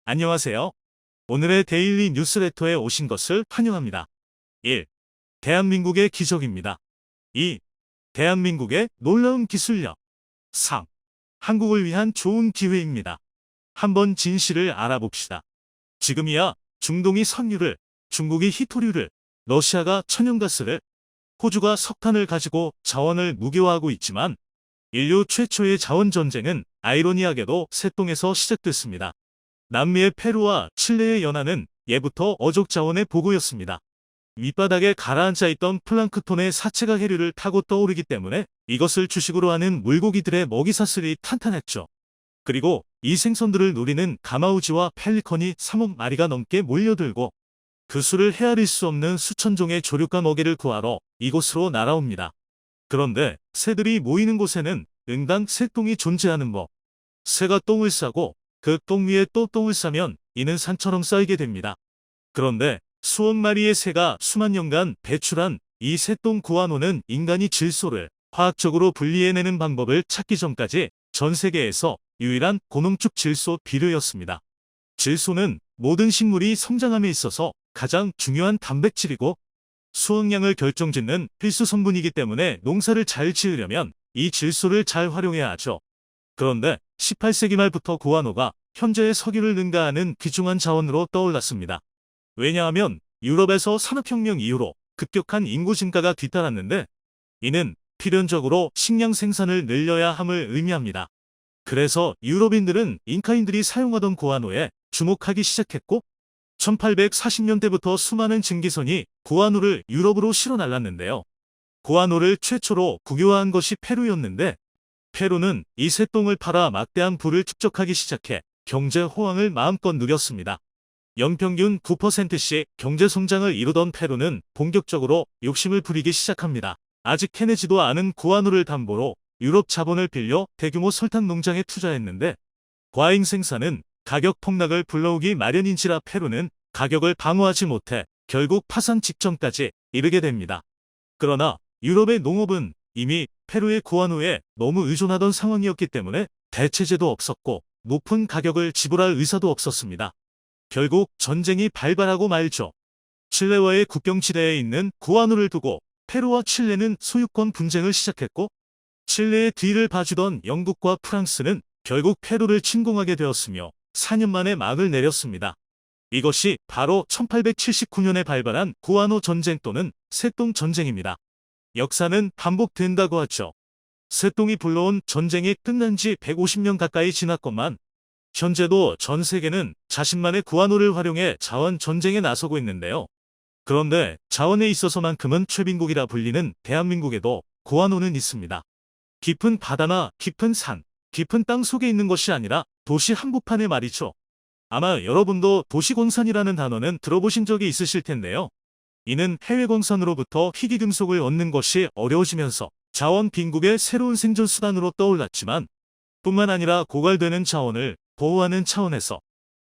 안녕하세요. 오늘의 데일리 뉴스레터에 오신 것을 환영합니다. 1. 대한민국의 기적입니다. 2. 대한민국의 놀라운 기술력. 3. 한국을 위한 좋은 기회입니다. 한번 진실을 알아봅시다. 지금이야 중동이 석유를, 중국이 히토류를, 러시아가 천연가스를, 호주가 석탄을 가지고 자원을 무기화하고 있지만 인류 최초의 자원 전쟁은 아이러니하게도 새똥에서 시작됐습니다. 남미의 페루와 칠레의 연안은 예부터 어족 자원의 보고였습니다. 밑바닥에 가라앉아 있던 플랑크톤의 사체가 해류를 타고 떠오르기 때문에 이것을 주식으로 하는 물고기들의 먹이사슬이 탄탄했죠. 그리고 이 생선들을 노리는 가마우지와 펠리컨이 3억 마리가 넘게 몰려들고 그 수를 헤아릴 수 없는 수천 종의 조류가 먹이를 구하러 이곳으로 날아옵니다. 그런데 새들이 모이는 곳에는 응당 새똥이 존재하는 법. 새가 똥을 싸고 그 똥 위에 또 똥을 싸면 이는 산처럼 쌓이게 됩니다. 그런데 수억 마리의 새가 수만 년간 배출한 이 새똥 구아노는 인간이 질소를 화학적으로 분리해내는 방법을 찾기 전까지 전 세계에서 유일한 고농축 질소 비료였습니다. 질소는 모든 식물이 성장함에 있어서 가장 중요한 단백질이고 수확량을 결정짓는 필수 성분이기 때문에 농사를 잘 지으려면 이 질소를 잘 활용해야 하죠. 그런데 18세기 말부터 구아노가 현재의 석유를 능가하는 귀중한 자원으로 떠올랐습니다. 왜냐하면 유럽에서 산업혁명 이후로 급격한 인구 증가가 뒤따랐는데 이는 필연적으로 식량 생산을 늘려야 함을 의미합니다. 그래서 유럽인들은 잉카인들이 사용하던 구아노에 주목하기 시작했고 1840년대부터 수많은 증기선이 구아노를 유럽으로 실어 날랐는데요. 구아노를 최초로 국유화한 것이 페루였는데 페루는 이 새똥을 팔아 막대한 부를 축적하기 시작해 경제 호황을 마음껏 누렸습니다. 연평균 9%씩 경제 성장을 이루던 페루는 본격적으로 욕심을 부리기 시작합니다. 아직 캐내지도 않은 구아노를 담보로 유럽 자본을 빌려 대규모 설탕 농장에 투자했는데 과잉 생산은 가격 폭락을 불러오기 마련인지라 페루는 가격을 방어하지 못해 결국 파산 직전까지 이르게 됩니다. 그러나 유럽의 농업은 이미 페루의 구아노에 너무 의존하던 상황이었기 때문에 대체제도 없었고 높은 가격을 지불할 의사도 없었습니다. 결국 전쟁이 발발하고 말죠. 칠레와의 국경지대에 있는 구아노를 두고 페루와 칠레는 소유권 분쟁을 시작했고 칠레의 뒤를 봐주던 영국과 프랑스는 결국 페루를 침공하게 되었으며 4년 만에 막을 내렸습니다. 이것이 바로 1879년에 발발한 구아노 전쟁 또는 새똥 전쟁입니다. 역사는 반복된다고 하죠. 새똥이 불러온 전쟁이 끝난 지 150년 가까이 지났건만 현재도 전 세계는 자신만의 구아노를 활용해 자원 전쟁에 나서고 있는데요. 그런데 자원에 있어서만큼은 최빈국이라 불리는 대한민국에도 구아노는 있습니다. 깊은 바다나 깊은 산, 깊은 땅 속에 있는 것이 아니라 도시 한복판에 말이죠. 아마 여러분도 도시광산이라는 단어는 들어보신 적이 있으실 텐데요. 이는 해외광산으로부터 희귀금속을 얻는 것이 어려워지면서 자원 빈국의 새로운 생존 수단으로 떠올랐지만 뿐만 아니라 고갈되는 자원을 보호하는 차원에서,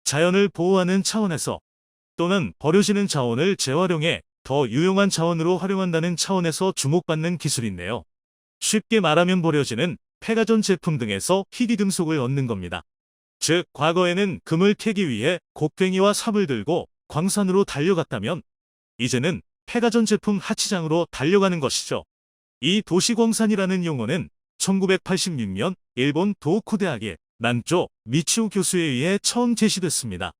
자연을 보호하는 차원에서, 또는 버려지는 자원을 재활용해 더 유용한 자원으로 활용한다는 차원에서 주목받는 기술인데요. 쉽게 말하면 버려지는 폐가전 제품 등에서 희귀금속을 얻는 겁니다. 즉, 과거에는 금을 캐기 위해 곡괭이와 삽을 들고 광산으로 달려갔다면 이제는 폐가전 제품 하치장으로 달려가는 것이죠. 이 도시광산이라는 용어는 1986년 일본 도호쿠 대학의 난조 미치오 교수에 의해 처음 제시됐습니다.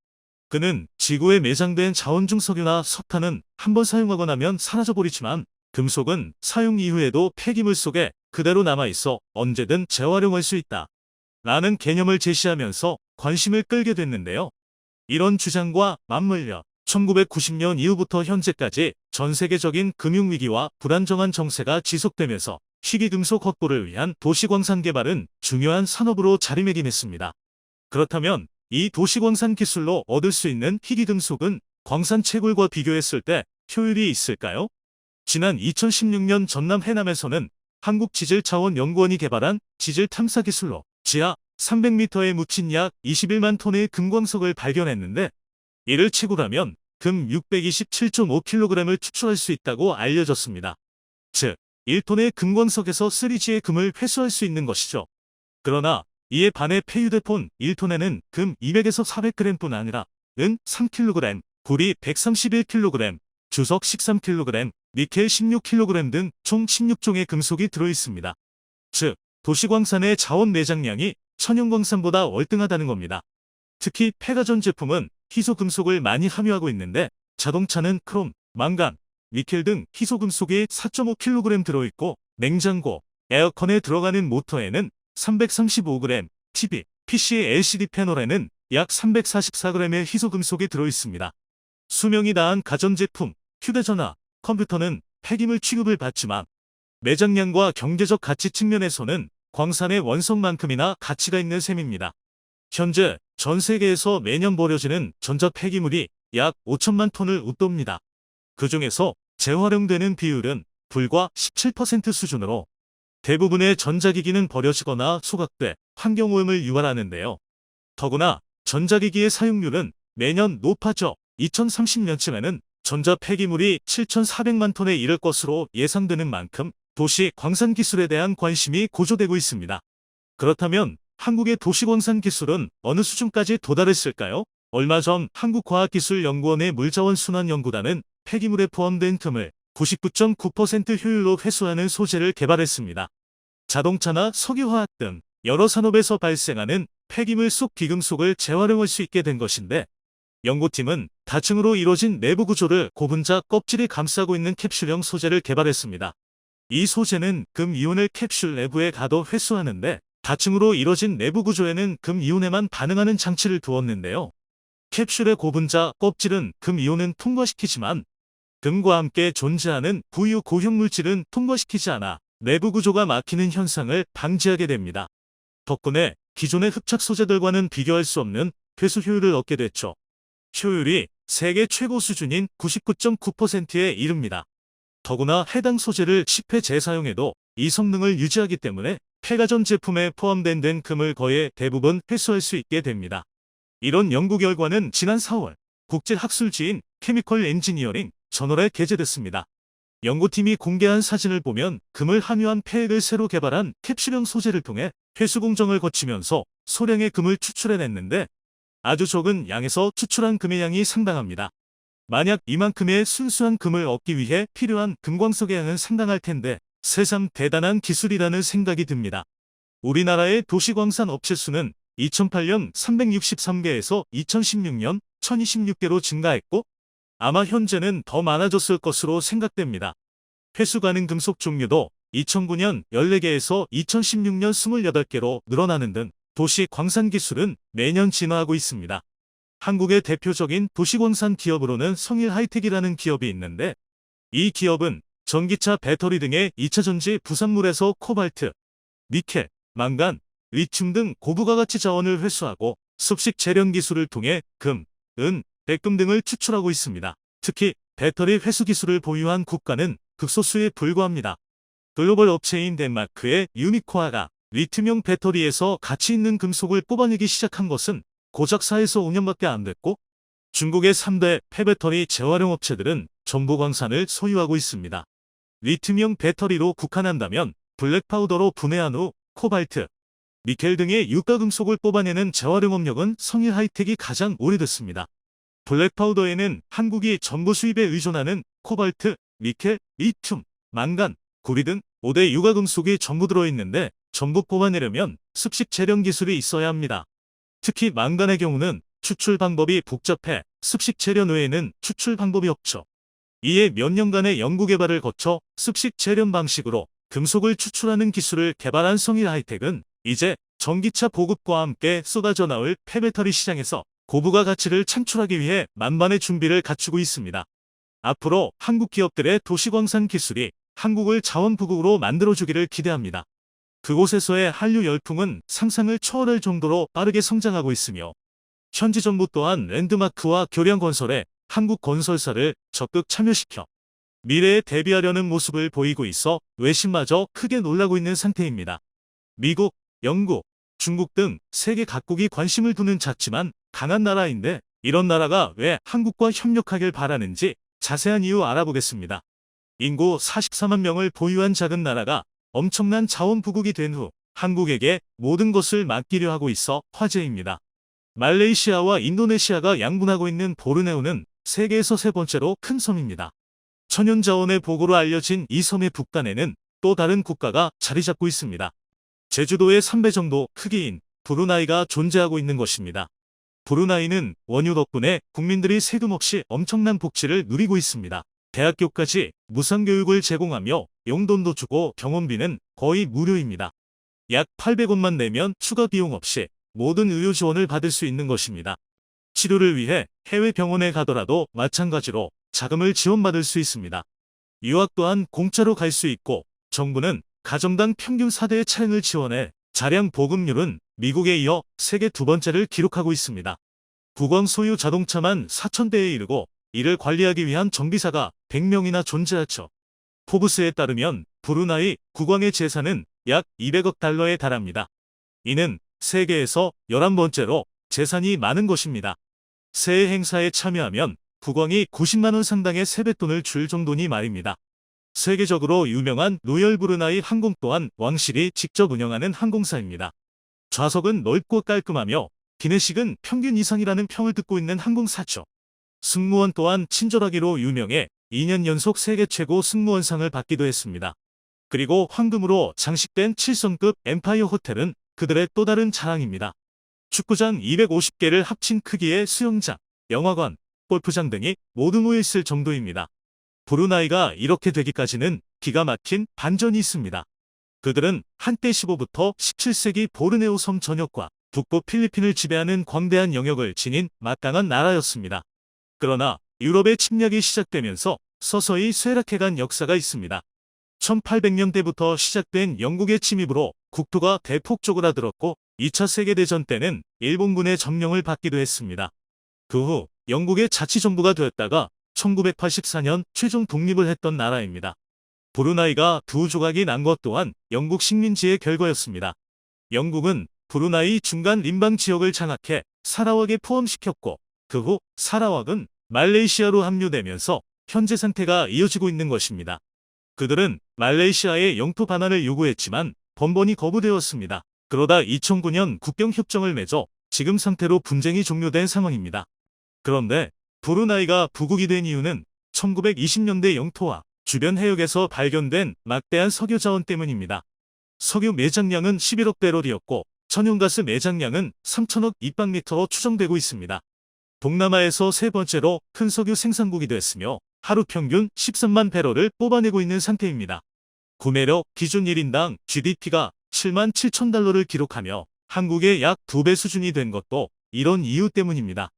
그는 지구에 매장된 자원 중 석유나 석탄은 한번 사용하고 나면 사라져버리지만 금속은 사용 이후에도 폐기물 속에 그대로 남아있어 언제든 재활용할 수 있다. 라는 개념을 제시하면서 관심을 끌게 됐는데요. 이런 주장과 맞물려 1990년 이후부터 현재까지 전 세계적인 금융위기와 불안정한 정세가 지속되면서 희귀금속 확보를 위한 도시광산 개발은 중요한 산업으로 자리매김했습니다. 그렇다면 이 도시광산 기술로 얻을 수 있는 희귀금속은 광산 채굴과 비교했을 때 효율이 있을까요? 지난 2016년 전남 해남에서는 한국지질자원연구원이 개발한 지질 탐사 기술로 지하 300m에 묻힌 약 21만 톤의 금광석을 발견했는데 이를 채굴하면 금 627.5kg을 추출할 수 있다고 알려졌습니다. 즉, 1톤의 금광석에서 3G의 금을 회수할 수 있는 것이죠. 그러나 이에 반해 폐휴대폰 1톤에는 금 200에서 400g뿐 아니라 은 3kg, 구리 131kg, 주석 13kg, 니켈 16kg 등 총 16종의 금속이 들어있습니다. 즉, 도시광산의 자원 내장량이 천연광산보다 월등하다는 겁니다. 특히 폐가전 제품은 희소금속을 많이 함유하고 있는데 자동차는 크롬, 망간, 니켈 등 희소금속이 4.5kg 들어있고 냉장고, 에어컨에 들어가는 모터에는 335g, TV, PC, LCD 패널에는 약 344g의 희소금속이 들어있습니다. 수명이 다한 가전제품, 휴대전화, 컴퓨터는 폐기물 취급을 받지만 매장량과 경제적 가치 측면에서는 광산의 원석만큼이나 가치가 있는 셈입니다. 현재 전 세계에서 매년 버려지는 전자 폐기물이 약 5천만 톤을 웃돕니다. 그 중에서 재활용되는 비율은 불과 17% 수준으로 대부분의 전자기기는 버려지거나 소각돼 환경오염을 유발하는데요. 더구나 전자기기의 사용률은 매년 높아져 2030년쯤에는 전자 폐기물이 7,400만 톤에 이를 것으로 예상되는 만큼 도시 광산 기술에 대한 관심이 고조되고 있습니다. 그렇다면 한국의 도시광산 기술은 어느 수준까지 도달했을까요? 얼마 전 한국과학기술연구원의 물자원순환연구단은 폐기물에 포함된 금을 99.9% 효율로 회수하는 소재를 개발했습니다. 자동차나 석유화학 등 여러 산업에서 발생하는 폐기물 속 비금속을 재활용할 수 있게 된 것인데, 연구팀은 다층으로 이루어진 내부 구조를 고분자 껍질이 감싸고 있는 캡슐형 소재를 개발했습니다. 이 소재는 금 이온을 캡슐 내부에 가둬 회수하는데, 다층으로 이루어진 내부 구조에는 금 이온에만 반응하는 장치를 두었는데요. 캡슐의 고분자 껍질은 금 이온은 통과시키지만 금과 함께 존재하는 부유 고형 물질은 통과시키지 않아 내부 구조가 막히는 현상을 방지하게 됩니다. 덕분에 기존의 흡착 소재들과는 비교할 수 없는 회수 효율을 얻게 됐죠. 효율이 세계 최고 수준인 99.9%에 이릅니다. 더구나 해당 소재를 10회 재사용해도 이 성능을 유지하기 때문에 폐가전 제품에 포함된 금을 거의 대부분 회수할 수 있게 됩니다. 이런 연구 결과는 지난 4월 국제학술지인 케미컬 엔지니어링 저널에 게재됐습니다. 연구팀이 공개한 사진을 보면 금을 함유한 폐액을 새로 개발한 캡슐형 소재를 통해 회수 공정을 거치면서 소량의 금을 추출해냈는데, 아주 적은 양에서 추출한 금의 양이 상당합니다. 만약 이만큼의 순수한 금을 얻기 위해 필요한 금광석의 양은 상당할 텐데 새삼 대단한 기술이라는 생각이 듭니다. 우리나라의 도시광산 업체 수는 2008년 363개에서 2016년 1026개로 증가했고, 아마 현재는 더 많아졌을 것으로 생각됩니다. 회수 가능 금속 종류도 2009년 14개에서 2016년 28개로 늘어나는 등 도시 광산 기술은 매년 진화하고 있습니다. 한국의 대표적인 도시광산 기업으로는 성일하이텍이라는 기업이 있는데, 이 기업은 전기차 배터리 등의 2차전지 부산물에서 코발트, 니켈, 망간, 리튬 등 고부가가치 자원을 회수하고 습식 재련 기술을 통해 금, 은, 백금 등을 추출하고 있습니다. 특히 배터리 회수 기술을 보유한 국가는 극소수에 불과합니다. 글로벌 업체인 덴마크의 유니코아가 리튬형 배터리에서 가치 있는 금속을 뽑아내기 시작한 것은 고작 4에서 5년밖에 안 됐고, 중국의 3대 폐배터리 재활용 업체들은 전부 광산을 소유하고 있습니다. 리튬형 배터리로 국한한다면 블랙파우더로 분해한 후 코발트, 니켈 등의 유가금속을 뽑아내는 재활용 업력은 성일하이텍이 가장 오래됐습니다. 블랙파우더에는 한국이 전부 수입에 의존하는 코발트, 니켈, 리튬, 망간, 구리 등 5대 유가금속이 전부 들어있는데, 전부 뽑아내려면 습식 재련 기술이 있어야 합니다. 특히 망간의 경우는 추출 방법이 복잡해 습식 재련 외에는 추출 방법이 없죠. 이에 몇 년간의 연구 개발을 거쳐 습식 재련 방식으로 금속을 추출하는 기술을 개발한 성일하이텍은 이제 전기차 보급과 함께 쏟아져 나올 폐배터리 시장에서 고부가 가치를 창출하기 위해 만반의 준비를 갖추고 있습니다. 앞으로 한국 기업들의 도시광산 기술이 한국을 자원부국으로 만들어주기를 기대합니다. 그곳에서의 한류 열풍은 상상을 초월할 정도로 빠르게 성장하고 있으며, 현지 정부 또한 랜드마크와 교량 건설에 한국 건설사를 적극 참여시켜 미래에 대비하려는 모습을 보이고 있어 외신마저 크게 놀라고 있는 상태입니다. 미국, 영국, 중국 등 세계 각국이 관심을 두는 작지만 강한 나라인데, 이런 나라가 왜 한국과 협력하길 바라는지 자세한 이유 알아보겠습니다. 인구 44만 명을 보유한 작은 나라가 엄청난 자원부국이 된 후 한국에게 모든 것을 맡기려 하고 있어 화제입니다. 말레이시아와 인도네시아가 양분하고 있는 보르네오는 세계에서 세 번째로 큰 섬입니다. 천연자원의 보고로 알려진 이 섬의 북단에는 또 다른 국가가 자리 잡고 있습니다. 제주도의 3배 정도 크기인 브루나이가 존재하고 있는 것입니다. 브루나이는 원유 덕분에 국민들이 세금 없이 엄청난 복지를 누리고 있습니다. 대학교까지 무상교육을 제공하며 용돈도 주고 병원비는 거의 무료입니다. 약 800원만 내면 추가 비용 없이 모든 의료 지원을 받을 수 있는 것입니다. 치료를 위해 해외 병원에 가더라도 마찬가지로 자금을 지원받을 수 있습니다. 유학 또한 공짜로 갈 수 있고 정부는 가정당 평균 4대의 차량을 지원해 차량 보급률은 미국에 이어 세계 두 번째를 기록하고 있습니다. 국왕 소유 자동차만 4,000대에 이르고 이를 관리하기 위한 정비사가 100명이나 존재하죠. 포브스에 따르면 브루나이 국왕의 재산은 약 200억 달러에 달합니다. 이는 세계에서 11번째로 재산이 많은 것입니다. 새해 행사에 참여하면 국왕이 90만 원 상당의 세뱃돈을 줄 정도니 말입니다. 세계적으로 유명한 로열 브루나이 항공 또한 왕실이 직접 운영하는 항공사입니다. 좌석은 넓고 깔끔하며 기내식은 평균 이상이라는 평을 듣고 있는 항공사죠. 승무원 또한 친절하기로 유명해 2년 연속 세계 최고 승무원상을 받기도 했습니다. 그리고 황금으로 장식된 7성급 엠파이어 호텔은 그들의 또 다른 자랑입니다. 축구장 250개를 합친 크기의 수영장, 영화관, 골프장 등이 모두 모여 있을 정도입니다. 브루나이가 이렇게 되기까지는 기가 막힌 반전이 있습니다. 그들은 한때 15부터 17세기 보르네오 섬 전역과 북부 필리핀을 지배하는 광대한 영역을 지닌 마땅한 나라였습니다. 그러나 유럽의 침략이 시작되면서 서서히 쇠락해간 역사가 있습니다. 1800년대부터 시작된 영국의 침입으로 국토가 대폭 쪼그라들었고 2차 세계대전 때는 일본군의 점령을 받기도 했습니다. 그 후 영국의 자치정부가 되었다가 1984년 최종 독립을 했던 나라입니다. 브루나이가 두 조각이 난 것 또한 영국 식민지의 결과였습니다. 영국은 브루나이 중간 림방 지역을 장악해 사라왁에 포함시켰고 그 후 사라왁은 말레이시아로 합류되면서 현재 상태가 이어지고 있는 것입니다. 그들은 말레이시아의 영토 반환을 요구했지만 번번이 거부되었습니다. 그러다 2009년 국경협정을 맺어 지금 상태로 분쟁이 종료된 상황입니다. 그런데 브루나이가 부국이 된 이유는 1920년대 영토와 주변 해역에서 발견된 막대한 석유 자원 때문입니다. 석유 매장량은 11억 배럴이었고 천연가스 매장량은 3천억 입방미터로 추정되고 있습니다. 동남아에서 세 번째로 큰 석유 생산국이 됐으며 하루 평균 13만 배럴을 뽑아내고 있는 상태입니다. 구매력 기준 1인당 GDP가 7만 7천 달러를 기록하며 한국의 약 2배 수준이 된 것도 이런 이유 때문입니다.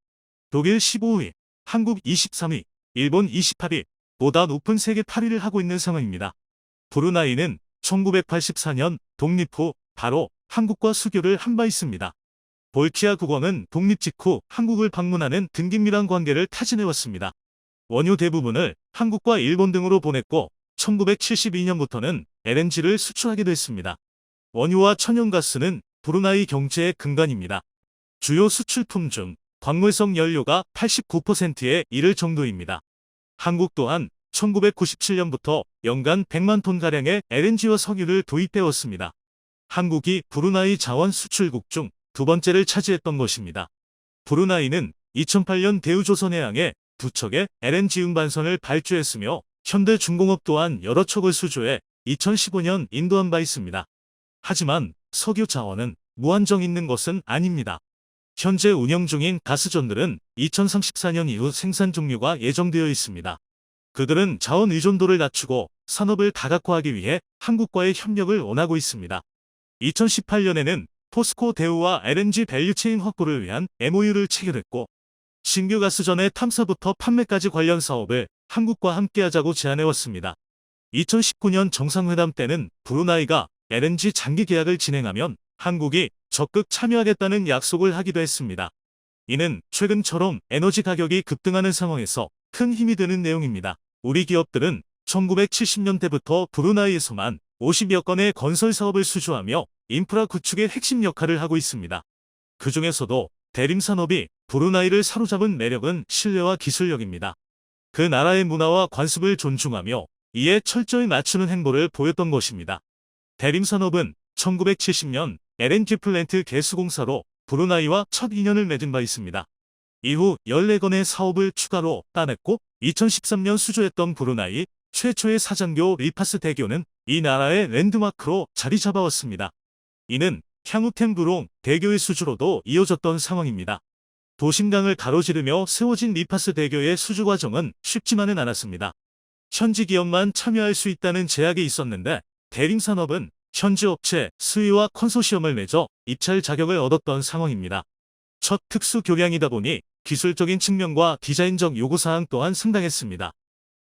독일 15위, 한국 23위, 일본 28위, 보다 높은 세계 8위를 하고 있는 상황입니다. 브루나이는 1984년 독립 후 바로 한국과 수교를 한 바 있습니다. 볼키아 국왕은 독립 직후 한국을 방문하는 등긴밀한 관계를 타진해왔습니다. 원유 대부분을 한국과 일본 등으로 보냈고 1972년부터는 LNG를 수출하기도 했습니다. 원유와 천연가스는 브루나이 경제의 근간입니다. 주요 수출품 중 광물성 연료가 89%에 이를 정도입니다. 한국 또한 1997년부터 연간 100만 톤가량의 LNG와 석유를 도입해왔습니다. 한국이 브루나이 자원 수출국 중 두 번째를 차지했던 것입니다. 브루나이는 2008년 대우조선해양에 두 척의 LNG 운반선을 발주했으며 현대중공업 또한 여러 척을 수주해 2015년 인도한 바 있습니다. 하지만 석유 자원은 무한정 있는 것은 아닙니다. 현재 운영 중인 가스전들은 2034년 이후 생산 종료가 예정되어 있습니다. 그들은 자원 의존도를 낮추고 산업을 다각화하기 위해 한국과의 협력을 원하고 있습니다. 2018년에는 포스코 대우와 LNG 밸류체인 확보를 위한 MOU를 체결했고 신규 가스전의 탐사부터 판매까지 관련 사업을 한국과 함께하자고 제안해왔습니다. 2019년 정상회담 때는 브루나이가 LNG 장기 계약을 진행하면 한국이 적극 참여하겠다는 약속을 하기도 했습니다. 이는 최근처럼 에너지 가격이 급등하는 상황에서 큰 힘이 되는 내용입니다. 우리 기업들은 1970년대부터 브루나이에서만 50여 건의 건설 사업을 수주하며 인프라 구축의 핵심 역할을 하고 있습니다. 그 중에서도 대림산업이 브루나이를 사로잡은 매력은 신뢰와 기술력입니다. 그 나라의 문화와 관습을 존중하며 이에 철저히 맞추는 행보를 보였던 것입니다. 대림산업은 1970년 LNG 플랜트 개수공사로 브루나이와 첫 인연을 맺은 바 있습니다. 이후 14건의 사업을 추가로 따냈고 2013년 수주했던 브루나이 최초의 사장교 리파스 대교는 이 나라의 랜드마크로 자리 잡아왔습니다. 이는 향후 템부롱 대교의 수주로도 이어졌던 상황입니다. 도심강을 가로지르며 세워진 리파스 대교의 수주 과정은 쉽지만은 않았습니다. 현지 기업만 참여할 수 있다는 제약이 있었는데 대림산업은 현지 업체 스위와 컨소시엄을 맺어 입찰 자격을 얻었던 상황입니다. 첫 특수 교량이다 보니 기술적인 측면과 디자인적 요구사항 또한 상당했습니다.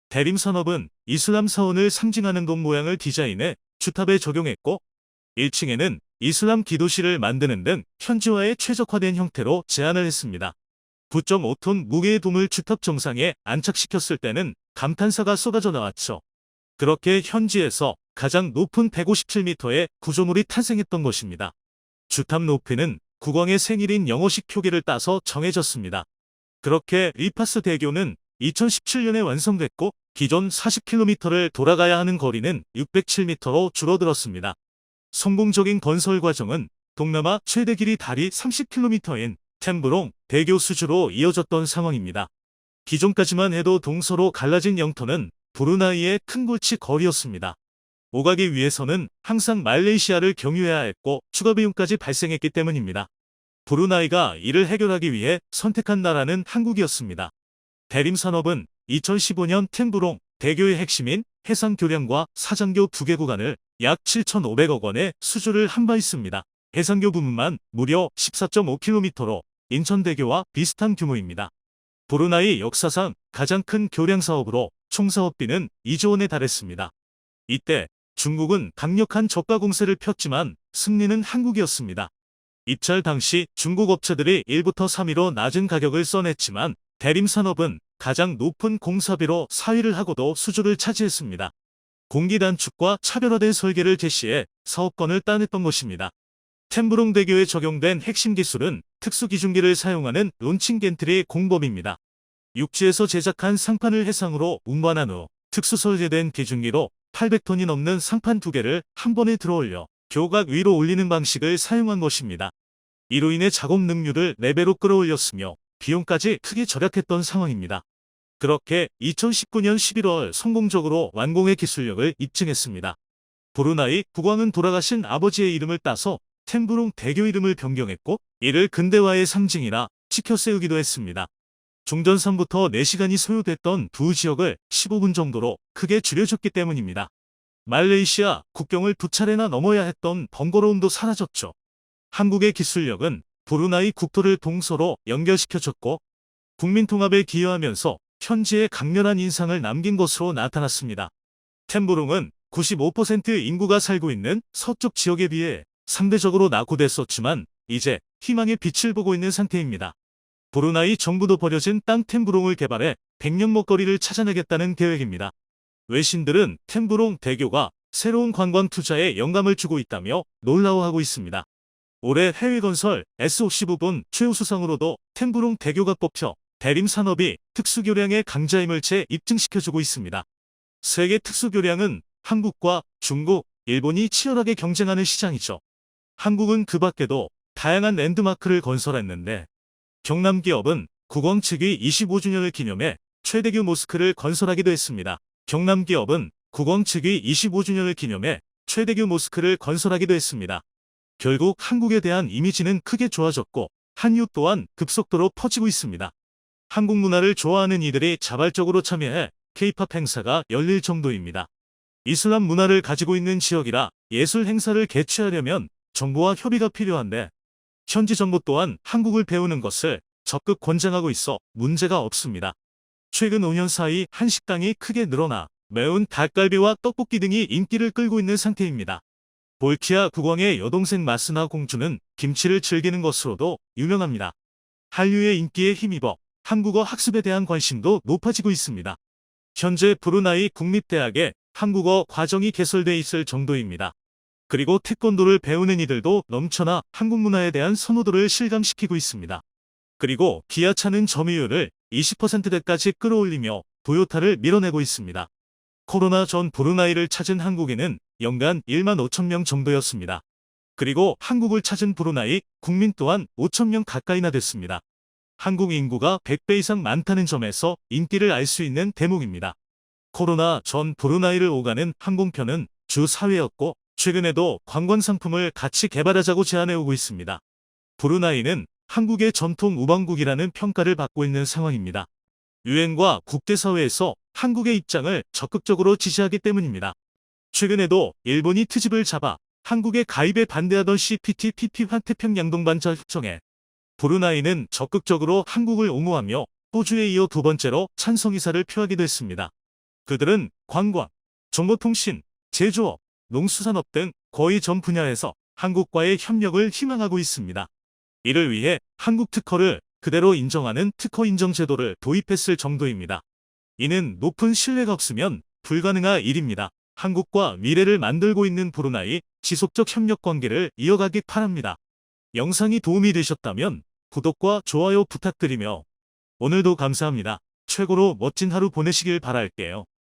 대림산업은 이슬람 사원을 상징하는 돔 모양을 디자인해 주탑에 적용했고 1층에는 이슬람 기도실을 만드는 등 현지화에 최적화된 형태로 제안을 했습니다. 9.5톤 무게의 돔을 주탑 정상에 안착시켰을 때는 감탄사가 쏟아져 나왔죠. 그렇게 현지에서 가장 높은 157m의 구조물이 탄생했던 것입니다. 주탑 높이는 국왕의 생일인 영어식 표기를 따서 정해졌습니다. 그렇게 리파스 대교는 2017년에 완성됐고 기존 40km를 돌아가야 하는 거리는 607m로 줄어들었습니다. 성공적인 건설 과정은 동남아 최대 길이 다리 30km인 템부롱 대교 수주로 이어졌던 상황입니다. 기존까지만 해도 동서로 갈라진 영토는 브루나이의 큰 골치 거리였습니다. 오가기 위해서는 항상 말레이시아를 경유해야 했고 추가 비용까지 발생했기 때문입니다. 브루나이가 이를 해결하기 위해 선택한 나라는 한국이었습니다. 대림산업은 2015년 템부롱 대교의 핵심인 해상교량과 사장교 2개 구간을 약 7,500억 원의 수주를 한 바 있습니다. 해상교 부분만 무려 14.5km로 인천대교와 비슷한 규모입니다. 브루나이 역사상 가장 큰 교량 사업으로 총 사업비는 2조 원에 달했습니다. 이때 중국은 강력한 저가 공세를 폈지만 승리는 한국이었습니다. 입찰 당시 중국 업체들이 1부터 3위로 낮은 가격을 써냈지만 대림산업은 가장 높은 공사비로 4위를 하고도 수주를 차지했습니다. 공기 단축과 차별화된 설계를 제시해 사업권을 따냈던 것입니다. 템부롱 대교에 적용된 핵심 기술은 특수기중기를 사용하는 론칭 겐트리 공법입니다. 육지에서 제작한 상판을 해상으로 운반한 후 특수 설계된 기중기로 800톤이 넘는 상판 2개를 한 번에 들어올려 교각 위로 올리는 방식을 사용한 것입니다. 이로 인해 작업 능률을 4배로 끌어올렸으며 비용까지 크게 절약했던 상황입니다. 그렇게 2019년 11월 성공적으로 완공의 기술력을 입증했습니다. 브루나이 국왕은 돌아가신 아버지의 이름을 따서 템부롱 대교 이름을 변경했고 이를 근대화의 상징이라 지켜 세우기도 했습니다. 종전선부터 4시간이 소요됐던 두 지역을 15분 정도로 크게 줄여줬기 때문입니다. 말레이시아 국경을 2차례나 넘어야 했던 번거로움도 사라졌죠. 한국의 기술력은 브루나이 국토를 동서로 연결시켜줬고 국민 통합에 기여하면서 현지에 강렬한 인상을 남긴 것으로 나타났습니다. 템부롱은 95% 인구가 살고 있는 서쪽 지역에 비해 상대적으로 낙후됐었지만 이제 희망의 빛을 보고 있는 상태입니다. 브루나이 정부도 버려진 땅 템부롱을 개발해 100년 먹거리를 찾아내겠다는 계획입니다. 외신들은 템부롱 대교가 새로운 관광 투자에 영감을 주고 있다며 놀라워하고 있습니다. 올해 해외건설 SOC 부분 최우수상으로도 템부롱 대교가 뽑혀 대림산업이 특수교량의 강자임을 재입증시켜주고 있습니다. 세계 특수교량은 한국과 중국, 일본이 치열하게 경쟁하는 시장이죠. 한국은 그 밖에도 다양한 랜드마크를 건설했는데 경남 기업은 국왕 즉위 25주년을 기념해 최대규 모스크를 건설하기도 했습니다. 경남 기업은 국왕 즉위 25주년을 기념해 최대규 모스크를 건설하기도 했습니다. 결국 한국에 대한 이미지는 크게 좋아졌고 한류 또한 급속도로 퍼지고 있습니다. 한국 문화를 좋아하는 이들이 자발적으로 참여해 K-팝 행사가 열릴 정도입니다. 이슬람 문화를 가지고 있는 지역이라 예술 행사를 개최하려면 정부와 협의가 필요한데 현지 정부 또한 한국을 배우는 것을 적극 권장하고 있어 문제가 없습니다. 최근 5년 사이 한식당이 크게 늘어나 매운 닭갈비와 떡볶이 등이 인기를 끌고 있는 상태입니다. 볼키아 국왕의 여동생 마스나 공주는 김치를 즐기는 것으로도 유명합니다. 한류의 인기에 힘입어 한국어 학습에 대한 관심도 높아지고 있습니다. 현재 브루나이 국립대학에 한국어 과정이 개설돼 있을 정도입니다. 그리고 태권도를 배우는 이들도 넘쳐나 한국 문화에 대한 선호도를 실감시키고 있습니다. 그리고 기아차는 점유율을 20%대까지 끌어올리며 도요타를 밀어내고 있습니다. 코로나 전 브루나이를 찾은 한국인은 연간 1만 5천 명 정도였습니다. 그리고 한국을 찾은 브루나이 국민 또한 5천 명 가까이나 됐습니다. 한국 인구가 100배 이상 많다는 점에서 인기를 알 수 있는 대목입니다. 코로나 전 브루나이를 오가는 항공편은 주 사회였고 최근에도 관광 상품을 같이 개발하자고 제안해 오고 있습니다. 브루나이는 한국의 전통 우방국이라는 평가를 받고 있는 상황입니다. 유엔과 국제사회에서 한국의 입장을 적극적으로 지지하기 때문입니다. 최근에도 일본이 트집을 잡아 한국의 가입에 반대하던 CPTPP 환태평양동반자 협정에 브루나이는 적극적으로 한국을 옹호하며 호주에 이어 두 번째로 찬성 의사를 표하기도 했습니다. 그들은 관광, 정보통신, 제조업, 농수산업 등 거의 전 분야에서 한국과의 협력을 희망하고 있습니다. 이를 위해 한국 특허를 그대로 인정하는 특허 인정 제도를 도입했을 정도입니다. 이는 높은 신뢰가 없으면 불가능한 일입니다. 한국과 미래를 만들고 있는 브루나이 지속적 협력 관계를 이어가기 바랍니다. 영상이 도움이 되셨다면 구독과 좋아요 부탁드리며 오늘도 감사합니다. 최고로 멋진 하루 보내시길 바랄게요.